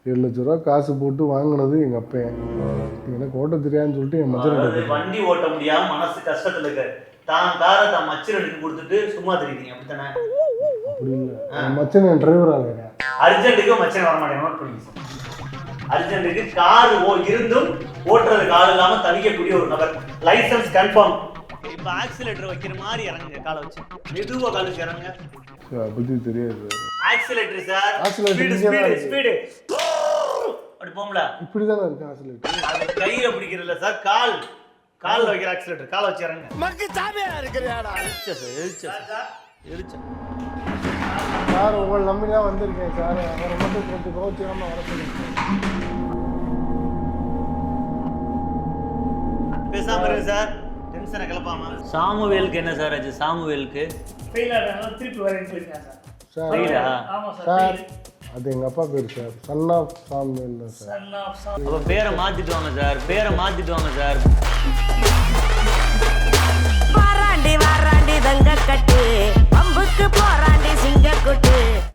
7 லட்ச ரூபா காசு போட்டு வாங்கினது எங்கள் அப்பன். எனக்கு ஓட்ட தெரியாதுன்னு சொல்லிட்டு என் மச்சன் வண்டி ஓட்ட முடியாம மனசு கஷ்டத்துல இருக்க தான் காரை தான் மச்சனுக்கு கொடுத்துட்டு சும்மா தெரியுங்க அப்படித்தானே? அப்படி இல்லை, என் மச்சன் என் டிரைவர் ஆகிறேன். அர்ஜென்ட்டுக்கு மச்சன் வர மாட்டேன். நோட் பண்ணி அர்ஜென்ட்டுக்கு கார் இருந்தும் ஓட்டுறதுக்கு ஆள் இல்லாம தவிக்கக்கூடிய ஒரு நபர். License confirm. இப்ப ஆக்சிலேட்டர் வைக்கிற மாதிரி இறங்குங்க, காலை வச்சு மெதுவா காலுக்கு இறங்குங்க. பத்தி தெரியாது. ஆக்சிலேட்டர் சார், ஆக்சிலேட்டர் ஸ்பீடு அப்படி போம்ல, இப்படிதானே இருக்கு ஆக்சிலேட்டர். அது கையில பிடிக்கிறதுல சார், கால்ல வைக்கிற ஆக்சிலேட்டர், காலை வச்சு இறங்குங்க. மக்கு சாமியா இருக்கிறாடா. எரிச்ச சார் உங்களை நம்பி தான் வந்திருக்கேன் சார். அவரை மட்டும் கொஞ்சம் கோச்சிக்காம வர சொல்லுங்க. பேசாம இருக்கு சார், டென்ஷனை கிளப்பாம. சாமுவேலுக்கு என்ன சார் ஆச்சு? சாமுவேலுக்கு திருப்பி வரேன்னு இருக்காங்க சார். சார் சார் அது எங்கள் அப்பா பேர் சார். சன் ஆஃப் சாமுவேல் தான் சார். அப்போ பேரை மாத்திட்டு வாங்க சார், பேரை மாத்திட்டு வாங்க சார்.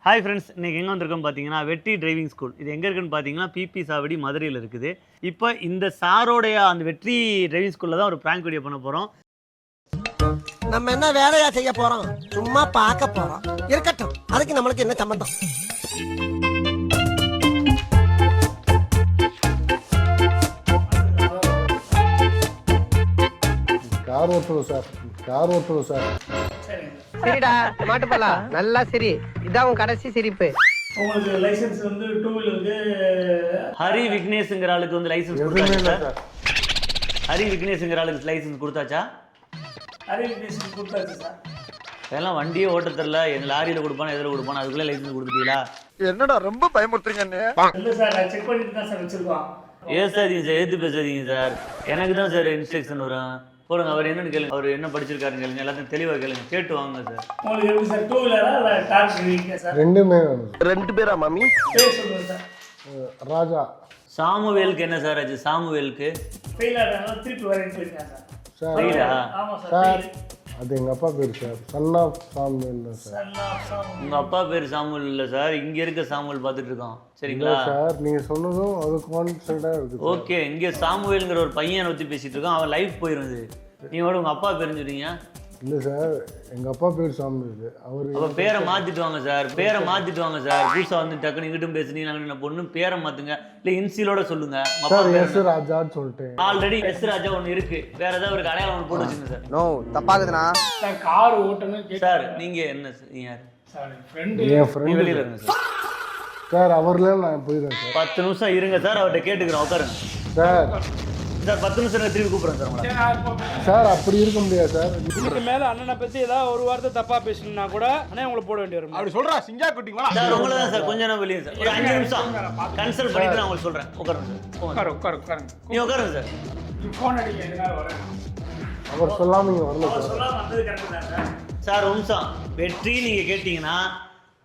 ஹாய் ஃப்ரெண்ட்ஸ், இன்றைக்கி எங்கே வந்திருக்கோம் பார்த்தீங்கன்னா வெற்றி டிரைவிங் ஸ்கூல். இது எங்கே இருக்குன்னு பார்த்தீங்கன்னா பிபி சாவடி மதுரையில் இருக்குது. இப்போ இந்த சாரோடைய அந்த வெற்றி டிரைவிங் ஸ்கூலில் தான் ஒரு ப்ராங்க் வீடியோ பண்ண போகிறோம். நம்ம என்ன வேலையா செய்ய போறோம்? சும்மா பார்க்க போறோம். இருக்கட்டும், அதுக்கு நம்மளுக்கு என்ன சம்பந்தம்? கார் ஓட்டுவோம் சார், கார் ஓட்டுவோம் சார். சரிடா மாட்டுப்பலா, நல்லா சரி. இதான் உன் கடைசி சிரிப்பு. உங்களுக்கு லைசென்ஸ் வந்து 2 வீலருக்கு ஹரி விக்னேஷ்ங்கிற ஆளுக்கு வந்து லைசன்ஸ் கொடுத்தாச்சா சார்? ஹரி விக்னேஷ்ங்கிற ஆளுக்கு லைசன்ஸ் கொடுத்தாச்சா? அரிஜினேஷன் கொடுத்தாச்சு சார். அதெல்லாம் வண்டியே ஓட்ட தெரியல, எங்க லாரியில கொடுப்பானா எதில் கொடுப்பானா, அதுக்குள்ளே லைசன்ஸ் கொடுத்துட்டீங்களா? என்னடா ரொம்ப பயமுறுத்துறீங்க. இல்லை சார், நான் செக் பண்ணிட்டு தான் சார் வச்சிருக்கோம். ஏசாதீங்க சார், ஏற்று பேசாதீங்க சார். எனக்கு தான் சார் இன்ஸ்ட்ரக்ஷன் வரும். போடுங்க, அவர் என்னன்னு கேளுங்க, அவர் என்ன படிச்சிருக்காருன்னு கேளுங்க, எல்லாத்தையும் தெளிவாக கேளுங்க, கேட்டு வாங்க சார். உங்களுக்கு எப்படி சார், 2 வீலரா இல்லை கார் டிரைவிங்க சார்? ரெண்டுமே வேணும். 2 பேரா மாமி? பேர் சொல்லுங்க சார். ராஜா. சாமுவேலுக்கு என்ன சார் ஆச்சு? சாமுவேலுக்கு ஃபெயில் ஆனாலும் திருப்பி வரேன்னு இருக்காங்க சார். சரிடா ஆமாம் சார் சார். அது எங்கள் அப்பா பேர் சார். சன் ஆஃப் சாமுவேல் தான் சார். உங்க அப்பா பேர் சாமுவேல் இல்லை சார், இங்க இருக்க சாமுவேல் பார்த்துட்டு இருக்கோம். சரிங்களா சார்? நீங்கள் சொன்னதும் அது கான்ஃபிடண்டாக இருக்குது. ஓகே, இங்கே சாமுவேலுங்கிற ஒரு பையனை வச்சு பேசிட்டு இருக்கோம், அவன் லைஃப் போயிருந்தது. நீங்க உங்க அப்பா பேர் சொல்றீங்க? இல்லை சார், எங்கள் அப்பா பேர் சாமுவேல். அவர் அப்போ பேரை மாத்திட்டு வாங்க சார், பேரை மாத்திட்டு வாங்க சார். புதுசாக வந்து டக்குனு இங்கிட்டும் பேசுனீங்க, நாங்கள் பொண்ணு பேரை மாத்துங்க, இல்லை இன்சிலோட சொல்லுங்க. சார் எஸ் ராஜான்னு சொல்லிட்டேன். ஆல்ரெடி எஸ் ராஜா ஒன்று இருக்கு, வேற ஏதாவது ஒரு அடையாளம் ஒன்று போட்டு வச்சுங்க சார். நோ தப்பாகுதுண்ணா. சார் கார் ஓட்டணும் சார் நீங்க என்ன யார்? Sir friend. என் நீ ஃப்ரெண்டு வெளியில இருங்க சார். சார். அவர்ல நான் போயிடுறேன் சார். 10 நிமிஷம் இருங்க சார், அவர்கிட்ட கேட்டுக்கிறோம், உட்காருங்க சார். சார் 10 நிமிஷம் நான் திருப்பி கூப்பிடுறேன் சார் உங்களை. சார் அப்படி இருக்க முடியாது சார். இதுக்கு மேல அண்ணனை பத்தி ஏதாவது ஒரு வார்த்தை தப்பா பேசணும்னா கூட அண்ணே உங்களை போட வேண்டி வரும். அப்படி சொல்றா சிங்கா குட்டிங்களா? சார் உங்களை தான் சார், கொஞ்ச நேரம் வெளியே சார், ஒரு 5 நிமிஷம் கன்சல்ட் பண்ணிட்டு நான் உங்களுக்கு சொல்றேன். உட்காருங்க சார், உட்காருங்க. நீ உட்காருங்க சார். ஃபோன் அடிக்க எதுனால வரேன்? அவர் சொல்லாமல் இங்கே வரல சார். சொல்லாம வந்தது கரெக்ட் தான் சார். சார் ஒரு நிமிஷம். வெற்றி நீங்க கேட்டீங்கன்னா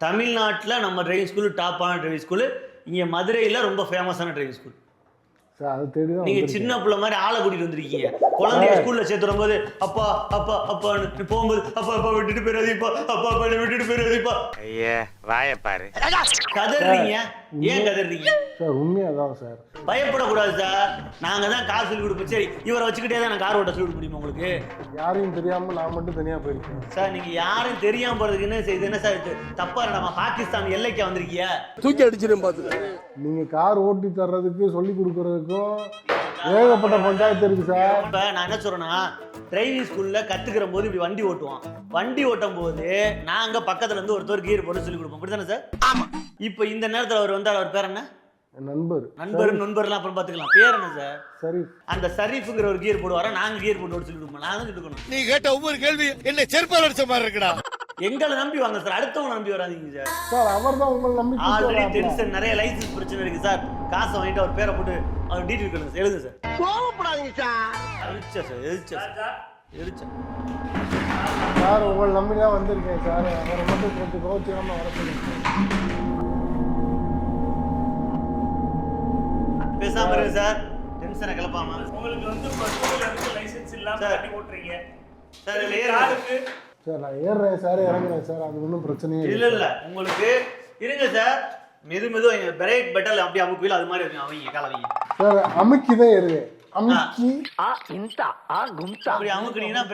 தமிழ்நாட்டில் நம்ம டிரைவிங் ஸ்கூல் டாப்பான டிரைவிங் ஸ்கூல், இங்கே மதுரையில் ரொம்ப ஃபேமஸான டிரைவிங் ஸ்கூல். சார் அது தெரியும். நீங்க சின்ன பிள்ளை மாதிரி ஆளை கூட்டிட்டு வந்திருக்கீங்க. குழந்தைய ஸ்கூல்ல சேர்த்து வரும்போது அப்பா அப்பா அப்பான்னு போகும்போது அப்பா அப்பா விட்டுட்டு போயிடாதீப்பா, அப்பா அப்பா விட்டுட்டு போயிடாதீப்பா. ஐயா வாய பாரு. கதறீங்க, ஏன் கதறீங்க? சார் உண்மையாக தான் சார். பயப்படக்கூடாது சார், நாங்க தான் கார் சொல்லி கொடுப்போம். சரி, இவரை வச்சுக்கிட்டே தான் நான் கார் ஓட்ட சொல்லி முடியுமா உங்களுக்கு? யாரையும் தெரியாமல் நான் மட்டும் தனியாக போயிருக்கேன் சார். நீங்க யாரும் தெரியாம போறதுக்கு என்ன செய்யுது? என்ன சார் இது தப்பா? நம்ம பாகிஸ்தான் எல்லைக்கா வந்திருக்கீங்க? தூக்கி அடிச்சிரும் பாத்து. நீங்கள் கார் ஓட்டி தர்றதுக்கு சொல்லி கொடுக்கறதுக்கும் ஏகப்பட்ட பஞ்சாயத்து இருக்கு சார். இப்ப நான் என்ன சொல்றேன்னா, டிரைவிங் ஸ்கூல்ல கத்துக்கிற போது இப்படி வண்டி ஓட்டுவான். வண்டி ஓட்டும் போது நாங்க பக்கத்துல இருந்து ஒருத்தர் கீர் போட்டு சொல்லி கொடுப்போம். அப்படித்தானே சார்? ஆமா. இப்ப இந்த நேரத்துல அவர் வந்தார், அவர் பேர் என்ன? என் நண்பர். நண்பர்லாம் அப்புறம் பாத்துக்கலாம். பேர் என்ன சார்? சரி. அந்த ஷரீஃப்ங்கிற ஒரு கீர் போடுவாரா, நாங்க கீர் போட்டு ஓட சொல்லி கொடுப்போம். நான் தான் சொல்லி நீ கேட்ட ஒவ்வொரு கேள்வி என்ன செருப்பால் அடிச்ச மாதிரி இருக்குடா. எங்களை நம்பி வாங்க சார், அடுத்தவங்க நம்பி வராதீங்க சார். சார் அவர் தான் உங்களை நம்பி ஆல்ரெடி டென்ஷன், நிறைய லைசன்ஸ் பிரச்சனை இருக்கு சார். காசை வாங்கிட்டு அவர் பேரை போட்டு அவர் டீட்டெயில் கேளுங்க சார், எழுதுங்க சார். கோவப்படாதீங்க சார். எரிச்சா சார் உங்களை நம்பி தான் வந்திருக்கேன் சார். அவரை மட்டும் கொஞ்சம் கோச்சிக்காம வர சொல்லுங்க. பேசாம இருக்கு சார், டென்ஷனை கிளப்பாம. உங்களுக்கு வந்து 2 வீலருக்கு லைசென்ஸ் இல்லாம சார். வண்டி ஓட்டுறீங்க. சார் இதுல காருக்கு சார் நான் ஏறுறேன் சார், இறங்குறேன் சார், அது ஒன்றும் பிரச்சனையே இல்ல இல்ல உங்களுக்கு இருங்க சார். மெதுவா பிரேக் பெட்டல் அப்படி அமுக்குவில அது மாதிரி அவங்க கால வைங்க சார் அமுக்கி தான் இருக்கு அமுக்கி அப்படி அமுக்குனீங்கன்னா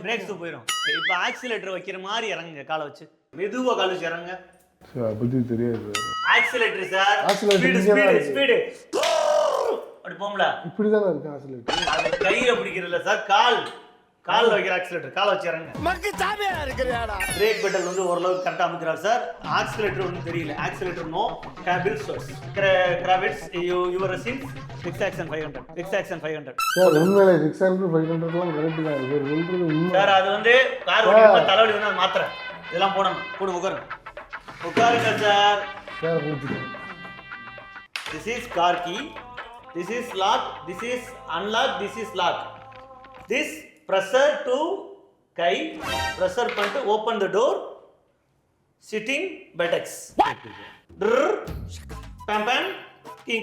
பிரேக்ஸ் போயிடும். இப்போ ஆக்சிலேட்டர் வைக்கிற மாதிரி இறங்குங்க காலை வச்சு மெதுவா கால் வச்சு இறங்குங்க. சார் பத்தி தெரியாது. ஆக்சிலேட்டர் சார் ஆக்சிலேட்டர் ஸ்பீடு அப்படி போம்ல இப்படிதானே இருக்கு ஆக்சிலேட்டர். அது கையில பிடிக்கிறதுல சார் கால்ல வைக்கிற ஆக்சிலேட்டர் காலை வச்சு இறங்குங்க. மக்கு சாமியா இருக்கிறாடா. பிரேக் பெட்டல் வந்து ஓரளவுக்கு கரெக்டா அமுக்குறாரு சார். ஆக்சிலேட்டர் ஒன்றும் தெரியல. ஆக்சிலேட்டர் நோ கேபிள் சோர்ஸ் கிராவிட்ஸ் யுவர் சின்ஸ் 6 ஆக்சன் 500 சார் உண்மையிலே 600 500லாம் கரெக்ட் தான். இவர் சொல்றது உண்மை சார். அது வந்து கார் ஓட்டிட்டு தலைவலி வந்து மாத்திரை இதெல்லாம் போடணும். உட்காருங்க சார். சார் பூச்சிட்டேன். This is car key. This is lock. This is unlock. This is lock. This pressure to key. Pressure பண்ணிட்டு open the door. Sitting bedex. Pam pam.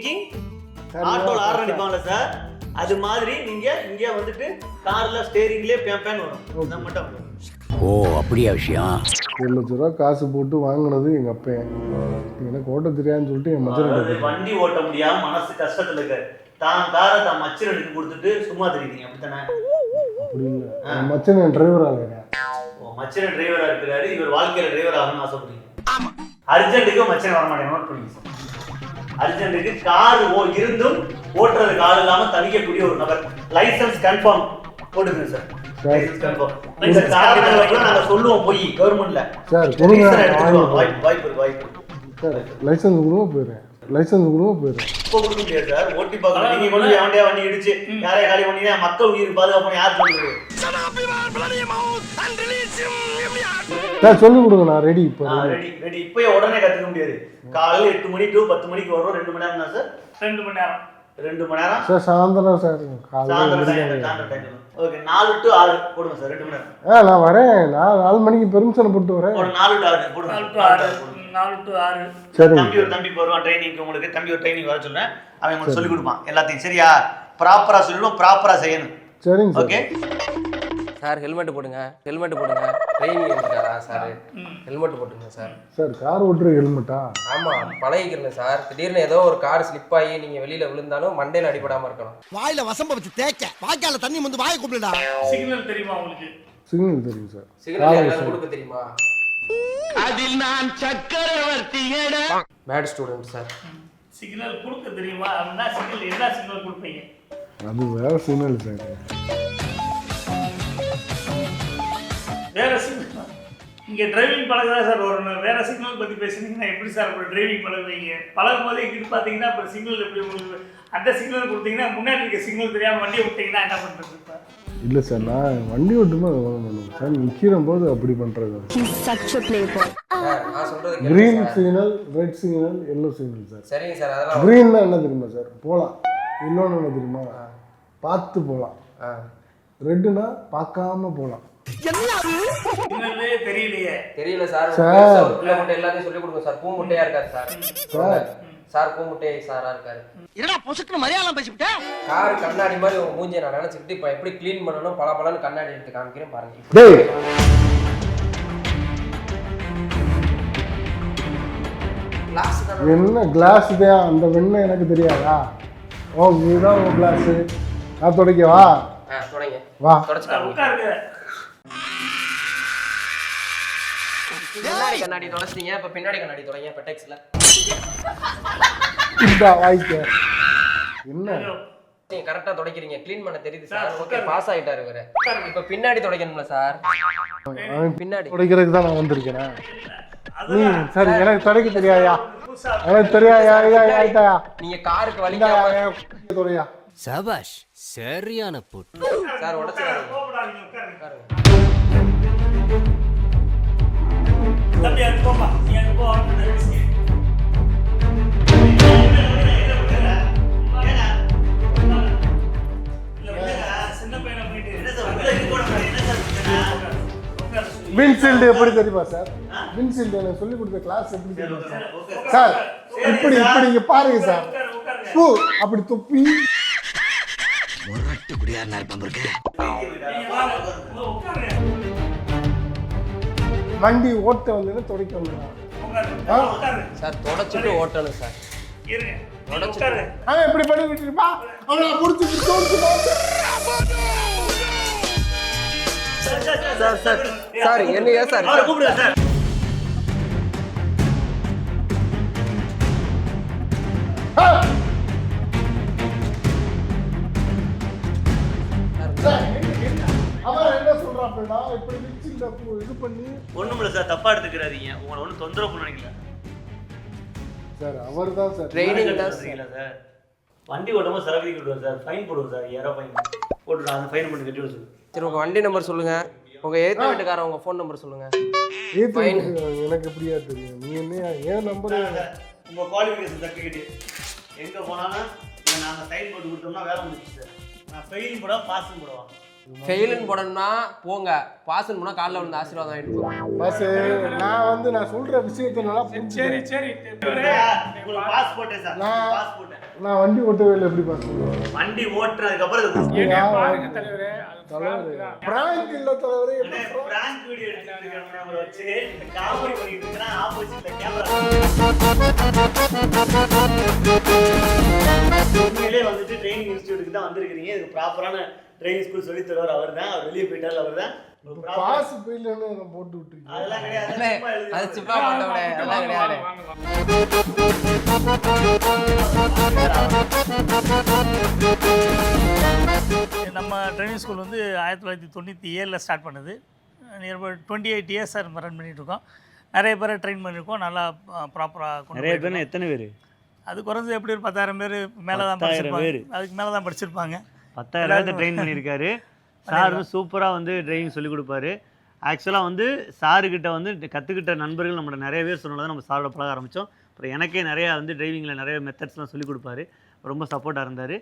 King. ஆட்டோல ஆர்ன் அடிப்பாங்கல சார். அது மாதிரி நீங்க இங்க வந்துட்டு கார்ல ஸ்டீரிங்லயே பேம் பேம் வரும். அது மட்டும் வரும். ஓ அப்படியா விஷயம். 1 லட்ச ரூபா காசு போட்டு வாங்கினது எங்க அப்பன். எனக்கு ஓட்ட தெரியாதுன்னு சொல்லிட்டு என் மச்சனை வண்டி ஓட்ட முடியாம மனசு கஷ்டத்துல இருக்காரு. தான் காரை தான் மச்சனுக்கு கொடுத்துட்டு சும்மா தெரியுங்க அப்படித்தானே? அப்படி இல்லை. என் மச்சனை டிரைவர் ஆகிறேன். மச்சன டிரைவரா இருக்கிறாரு. இவர் வாழ்க்கையில டிரைவர் ஆகணும்னு ஆசைப்படுறீங்க. அர்ஜென்ட்டுக்கு மச்சனை வர மாட்டேன். நோட் பண்ணிங்க சார். அர்ஜென்ட்டுக்கு கார் இருந்தும் ஓட்டுறதுக்கு ஆள் இல்லாம தவிக்கக்கூடிய ஒரு நபர். லைசன்ஸ் கன்ஃபார்ம் போடுங்க சார். License confirm. லைசன்ஸ் காரணங்கள நாங்க சொல்லுவோம் போய் கவர்மெண்ட்ல. சார் கொடுங்க. வாய்ப்பு. சார் லைசன்ஸ் கொடுங்க போயிடுறேன். இப்போ கொடுக்க முடியாது சார். ஓட்டி பார்க்கலாம். நீங்க கொண்டு யாண்டியா வண்டி இடிச்சு யாரையா காலி பண்ணீங்க மக்கள் உயிர் பாதுகாப்பு யார் சொல்லுது? சார் சொல்லி கொடுங்க. நான் ரெடி. இப்போ ரெடி. இப்போயே உடனே கத்துக்க முடியாது. காலையில 8 மணி டு 10 மணிக்கு வரும். 2 மணி நேரம் தான் சார். 2 மணி நேரம். 2 மணி நேரம் சார் சாயந்தரம் சார். சாயந்தரம் ஓகே 4 டு 6 போடுங்க சார். 2 மணி நேரம். நான் வரேன். நான் 4 மணிக்கு பெர்மிஷன் போட்டு வரேன். ஒரு 4 டு 6 போடுங்க. 4 டு 6. சரி. தம்பி போடுவான் ட்ரைனிங். உங்களுக்கு தம்பி ஒரு ட்ரைனிங் வர சொல்றேன். அவன் உங்களுக்கு சொல்லி கொடுப்பான் எல்லாத்தையும். சரியா? ப்ராப்பரா சொல்லணும். ப்ராப்பரா செய்யணும். சரிங்க சார். ஓகே சார் ஹெல்மெட் போடுங்க. ட்ரைனிங் எடுத்துட்டாரா சார்? ஹெல்மெட் போட்டுங்க சார். சார் கார் ஓட்டுற ஹெல்மெட்டா? ஆமா பழகிக்கிறேன் சார். திடீர்னு ஏதோ ஒரு கார் ஸ்லிப் ஆகி நீங்க வெளியில விழுந்தாலும் மண்டையில அடிபடாம இருக்கணும். வாயில வசம்ப வச்சு தேய்க்க வாய்க்கால தண்ணி வந்து வாயை கூப்பிடுடா. சிக்னல் தெரியுமா உங்களுக்கு? சிக்னல் தெரியும் சார். சிக்னல் யாராவது கொடுக்க தெரியுமா? அதில் நான் சக்கரவர்த்தியடா. Bad student sir. சிக்னல் கொடுக்க தெரியுமா? அப்படின்னா சிக்னல் என்ன சிக்னல் கொடுப்பீங்க? அது வேற சிக்னல் சார். வேற சிக்னல். இங்கே டிரைவிங் பழகுதா சார் வரணும். வேற சிக்னல் பற்றி பேசுனீங்கன்னா எப்படி சார் அப்புறம் டிரைவிங் பழகுவீங்க? பழகும் போது இங்கிட்டு பார்த்தீங்கன்னா அப்புறம் சிக்னல் எப்படி உங்களுக்கு அந்த சிக்னல் கொடுத்தீங்கன்னா முன்னாடி இருக்க சிக்னல் தெரியாமல் வண்டியை விட்டீங்கன்னா என்ன பண்ணுறது? இல்லை சார் நான் வண்டி ஓட்டுமா சார் நிற்கிற போது அப்படி பண்ணுறது. நான் சொல்றது green signal, red signal, yellow signal sir. சரிங்க சார். அதெல்லாம் கிரீன்னா என்ன தெரியுமா சார்? போகலாம். எல்லோன்னு என்ன தெரியுமா? பார்த்து போகலாம். ரெட்டுனா பார்க்காம போகலாம். தெரியல சார். பிள்ளை முட்டை எல்லாத்தையும் சொல்லி கொடுங்க சார். பூ முட்டையா இருக்காரு சார். சார் பூ முட்டையா சாரா இருக்காரு. என்னடா பொசுக்குன்னு மரியாதை பேசிவிட்ட? கார் கண்ணாடி மாதிரி உங்க மூஞ்சியை நான் நினைச்சுக்கிட்டு இப்ப எப்படி கிளீன் பண்ணணும் பல கண்ணாடி எடுத்து காமிக்கிறேன் பாருங்க. டேய் என்ன கிளாஸ் தான் அந்த வெண்ணெய் எனக்கு தெரியாதா? ஓ இதுதான் உங்க கிளாஸ். நான் துடைக்கவா? தொடங்க. வா தொடச்சுக்காங்க. முன்னாடி கண்ணாடி தொடச்சிட்டீங்க. இப்ப பின்னாடி கண்ணாடி தொடங்க. பெட்டெக்ஸ்ல இந்த வாய்க்க என்ன நீங்க கரெக்டா துடைக்கிறீங்க. க்ளீன் பண்ண தெரியுது சார். ஓகே பாஸ் ஆயிட்டாரு இவரு. இப்ப பின்னாடி துடைக்கணும்ல சார்? பின்னாடி துடைக்கிறதுக்கு தான் நான் வந்திருக்கேன். நீ சரி எனக்கு துடைக்க தெரியாயா? எனக்கு தெரியாயா? ஆயிட்டாயா? நீங்க காருக்கு வலிக்காம துடையா? சபாஷ் சரியான போட்டு சார் உடைச்சிடாதீங்க. தம்பி அங்க போமா. நீ அங்க போ. வின்சீல்டு எப்படி தெரியுமா சார்? வின்சீல்டு எனக்கு சொல்லி கொடுத்த கிளாஸ் எப்படி தெரியுமா சார்? சார் இப்படி இங்க பாருங்க சார். பூ அப்படி துப்பி முரட்டு குடியார் நாள் பம்பருக்கு வண்டி ஓட்ட வந்து துடைக்க வந்துடும். உட்காரு. சார் தொடச்சிட்டு ஓட்டணும் சார். இருங்க. நீங்க உட்காரு. அவன் எப்படி பண்ணிக்கிட்டு இருப்பான் அவனை முடிச்சு சார் என்னையா சார் அவரை கூப்பிடுங்க சார். அவன் என்ன சொல்றான் அப்படின்னா இப்படி மிக்சியில் இது பண்ணி ஒண்ணுமில்ல சார், தப்பா எடுத்துக்கிறாதீங்க. உங்களை ஒன்றும் தொந்தரவு பண்ண நினைக்கல சார் அவர் தான் சார் ட்ரைனிங் தான் சரிங்களா சார்? வண்டி ஓட்டும்போது சரக்கு விடுவோம் சார், ஃபைன் போடுவோம் சார், 5000 ஃபைன் போட்டுவிடும். அந்த ஃபைன் மட்டும் கட்டி விட சொல்லு. சரி உங்க வண்டி நம்பர் சொல்லுங்க, உங்க ஏத்த வீட்டுக்காரன் உங்க ஃபோன் நம்பர் சொல்லுங்க. எனக்கு எப்படியா தெரியும் நீ என்ன ஏன் நம்பர் உங்க குவாலிஃபிகேஷன் சர்டிஃபிகேட் எங்க போனாலும் நாங்கள் சைன் போட்டு கொடுத்தோம்னா வேலை முடிச்சு சார். நான் ஃபெயில் போட பாஸும் போடுவோம். ஃபெயிலுன்னு போடணும்னா போங்க, பாஸ்ன்னு போனா காலைல வந்து ஆசீர்வாதம் ஆயிட்டு போகும். பாஸ் நான் சொல்ற விஷயத்தை நல்லா சரி சரி உங்களுக்கு பாஸ் போட்டேன் சார், பாஸ் போட்டேன். நான் வண்டி ஓட்டவே இல்லை எப்படி பாஸ் பண்ணுவேன் வண்டி ஓட்டுறதுக்கு அப்புறம் பாருங்க தலைவரே. பிராங்க் இல்ல தலைவரே பிராங்க் வீடியோ எடுத்துட்டு வச்சு இந்த காமெடி பண்ணிட்டு இருக்கேன். ஆப்போசிட்ல கேமரா உண்மையிலே வந்துட்டு ட்ரைனிங் இன்ஸ்டியூட்டுக்கு தான் வந்திருக்கீங்க. இதுக்கு ப்ராப்பரான ட்ரைனிங் ஸ்கூல் சொல்லி தருவார் அவர் தான். அவர் வெளியே போயிட்டார், அவர் தான். பாஸ் போயிடலன்னு போட்டு விட்டுருக்கீங்க அதெல்லாம் கிடையாது. இல்ல, அது சிப்பா பண்ணவிட அதெல்லாம் கிடையாது. நம்ம ட்ரைனிங் ஸ்கூல் வந்து 1997 ஸ்டார்ட் பண்ணுது. நியர்பை 28 இயர்ஸ் சார் ரன் பண்ணிகிட்ருக்கோம். நிறைய பேரை ட்ரெயின் பண்ணியிருக்கோம். நல்லா ப்ராப்பராக நிறைய பேர் எத்தனை பேர்? அது குறைஞ்சது எப்படி ஒரு 10,000 பேர் மேலே தான் படிச்சிருப்பாங்க. அதுக்கு மேலே தான் படிச்சிருப்பாங்க. 10,000 ட்ரெயின் பண்ணியிருக்காரு சார். சூப்பராக வந்து ட்ரைவிங் சொல்லிக் கொடுப்பாரு. ஆக்சுவலாக வந்து சாருக்கிட்ட வந்து கற்றுக்கிட்ட நண்பர்கள் நம்மளோட நிறைய பேர் சொன்னதை நம்ம சாரோட பழக ஆரம்பித்தோம். அப்புறம் எனக்கே நிறையா வந்து டிரைவிங்கில் நிறைய மெத்தட்ஸ்லாம் சொல்லிக் கொடுப்பாரு. ரொம்ப சப்போர்ட்டாக இருந்தார்.